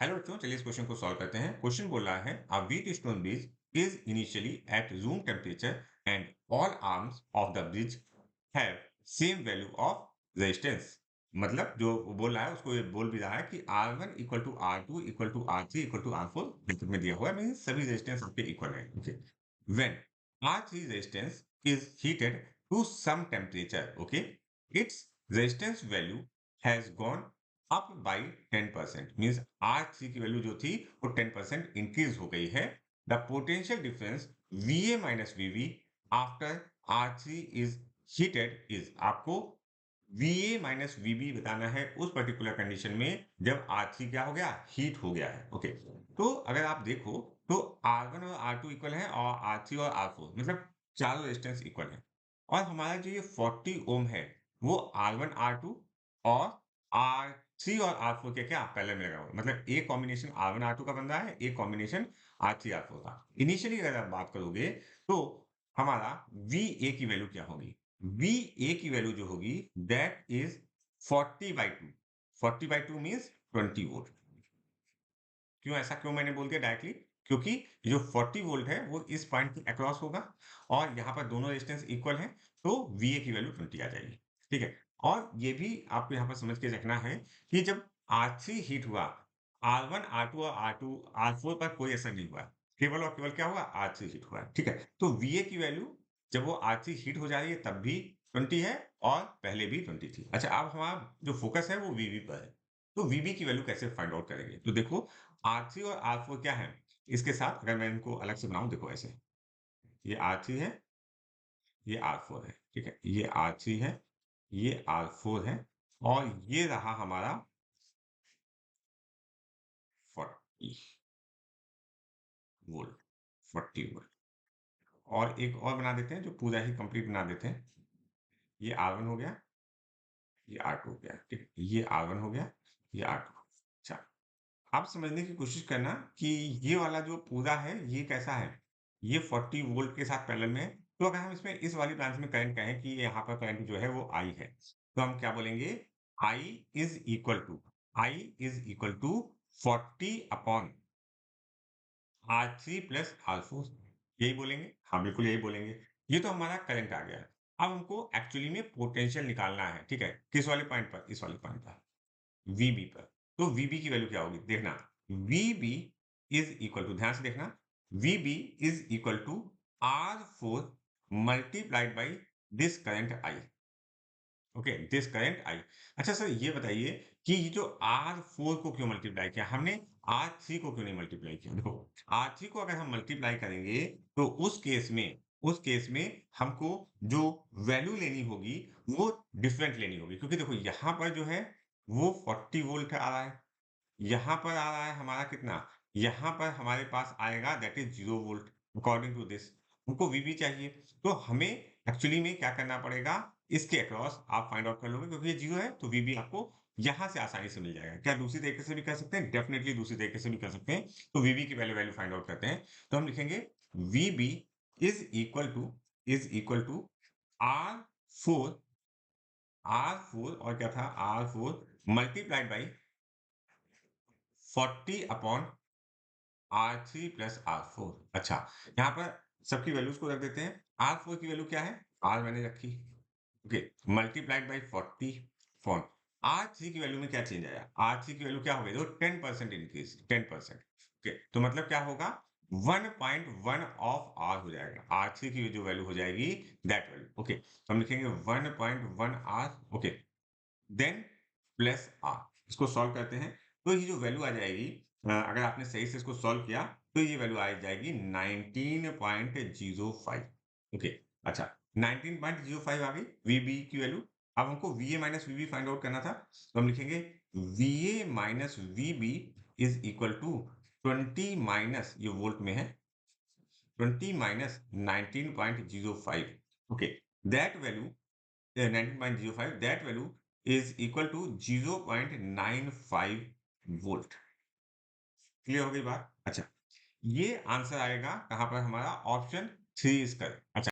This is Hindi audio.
हेलो बच्चों, चलिए इस क्वेश्चन को सॉल्व करते हैं। क्वेश्चन बोल रहा है a Wheatstone bridge is initially at room temperature and all arms of the bridge have same value of resistance. मतलब जो वो बोल रहा है उसको ये बोल भी रहा है कि R1 equal to R2 equal to R3 equal to R4 bracket में दिया हुआ है, मींस सभी रेजिस्टेंस आपके इक्वल है। Okay, when R3 resistance is heated to some temperature, okay, it's resistance value has gone up by 10%, means R3 की वैल्यू जो थी वो 10% इंक्रीज हो गई है। The potential difference VA minus VB after R3 is heated is, आपको VA माइनस VB बताना है उस पर्टिकुलर कंडीशन में जब R3 क्या हो गया, हीट हो गया है। ओके, तो अगर आप देखो तो R1 और R2 इक्वल है और R3 और R4 मतलब चारों रेजिस्टेंस इक्वल है। और हमारा जो ये 40 ओम है वो R1 R2 और R3 और R4 के क्या पैरेलल में लगा हुआ है। मतलब एक कॉम्बिनेशन R1 R2 का बन रहा है, एक कॉम्बिनेशन R3 R4 का। इनिशियली अगर आप बात करोगे तो हमारा VA की वैल्यू क्या होगी? VA की वैल्यू जो होगी दैट इज 40/2। 40/2 means 20 volt. क्यों ऐसा क्यों मैंने बोल दिया डायरेक्टली? क्योंकि जो 40 वोल्ट है वो इस पॉइंट के अक्रॉस होगा और यहाँ पर दोनों रेजिस्टेंस इक्वल हैं, तो VA की वैल्यू 20 आ जाएगी। ठीक है? और ये भी आपको यहाँ पर समझ के रखना है कि जब R3 हीट हुआ, R1, R2 और R2, R4 पर कोई असर नहीं हुआ। केवल और केवल क्या हुआ? R3 हीट हुआ। ठीक है? तो VA की वैल्यू जब वो R3 हीट हो जा रही है तब भी 20 है और पहले भी 20 थी। अच्छा, अब हमारा जो फोकस है वो VB पर है। तो VB की वैल्यू कैसे फाइंड आउट करेंगे? तो देखो, R3 और R4 क्या है? इसके साथ अगर मैं इनको अलग से बनाऊँ, देखो ऐसे, ये R3 है, ये R4 है, ठीक है? ये R3 है, ये R4 है और ये रहा हमारा 40 वोल्ट, 40 वोल्ट। और एक और बना देते हैं जो पूरा ही कंप्लीट बना देते हैं। ये R1 हो गया, ये R2 हो गया, ठीक है? ये R1 हो गया, ये R2। अच्छा, आप समझने की कोशिश करना कि ये वाला जो पूरा है ये कैसा है? ये 40 वोल्ट के साथ पैरेलल में है। तो अगर हम इसमें इस वाली ब्रांच में करंट कहें कि यहाँ पर करंट जो है वो I है, तो हम क्या बोलेंगे? I is equal to, I is equal to 40 upon R3 plus R4, यही बोलेंगे। हाँ, बिल्कुल यही बोलेंगे। ये तो हमारा करंट आ गया। अब हमको एक्चुअली में पोटेंशियल निकालना है, ठीक है? किस वाले पॉइंट पर? इस वाले पॉइंट पर। VB पर। तो VB की वैल्यू क्या होगी? देखना, VB इज इक्वल टू, ध्यान से देखना, VB is equal to R4 multiplied by this current I। Okay, this current I। अच्छा सर, ये बताइए कि ये जो R4 को क्यों मल्टीप्लाई किया हमने, R3 को क्यों नहीं मल्टीप्लाई किया? देखो, R3 को अगर हम मल्टीप्लाई करेंगे तो उस केस में हमको जो वैल्यू लेनी होगी वो डिफरेंट लेनी होगी, क्योंकि देखो यहाँ पर जो है वो 40 वोल्ट आ रहा है, यहाँ पर आ रहा है हमारा कितना? यहाँ पर हमारे पास आएगा that is 0 volt according to this. हमको VB चाहिए, तो हमें एक्चुअली में क्या करना पड़ेगा? इसके अक्रॉस आप फाइंड आउट कर लोगे, क्योंकि ये 0 है तो VB आपको यहाँ से आसानी से मिल जाएगा। क्या दूसरी तरीके से भी कर सकते हैं? डेफिनिटली दूसरी तरीके से भी कर सकते हैं। तो VB की वैल्यू वैल्यू फाइंड आउट करते हैं। तो हम लिखेंगे VB is equal to R4, R4 और क्या था? R4 multiplied by 40 upon R3 plus R4। अच्छा, यहाँ पर सबकी वैल्यूज को रख देते हैं। R4 की वैल्यू क्या है? R मैंने रखी, okay, multiplied by 40 fawn R3 की वैल्यू में क्या चेंज आया? R3 की वैल्यू क्या हो गई? देखो 10% इंक्रीज, 10%। ओके, तो मतलब क्या होगा? 1.1 ऑफ R हो जाएगा। R3 की जो वैल्यू हो जाएगी दैट वैल्यू। ओके, तो हम लिखेंगे 1.1 R। Okay, then plus R। इसको सॉल्व करते हैं तो ये जो वैल्यू आ जाएगी, अगर आपने सही से इसको सॉल्व किया तो ये वैल्यू आ जाएगी 19.05। ओके, अच्छा, 19.05 आ गई VB की वैल्यू। अब हमको VA minus VB find out करना था, तो हम लिखेंगे VA minus VB is equal to 20 minus, ये वोल्ट में है, 20 minus 19.05। Okay, that value 19.05, that value is equal to 0.95 volt. Clear हो गई बात? अच्छा, ये आंसर आएगा कहां पर? हमारा ऑप्शन 3 इसका। अच्छा,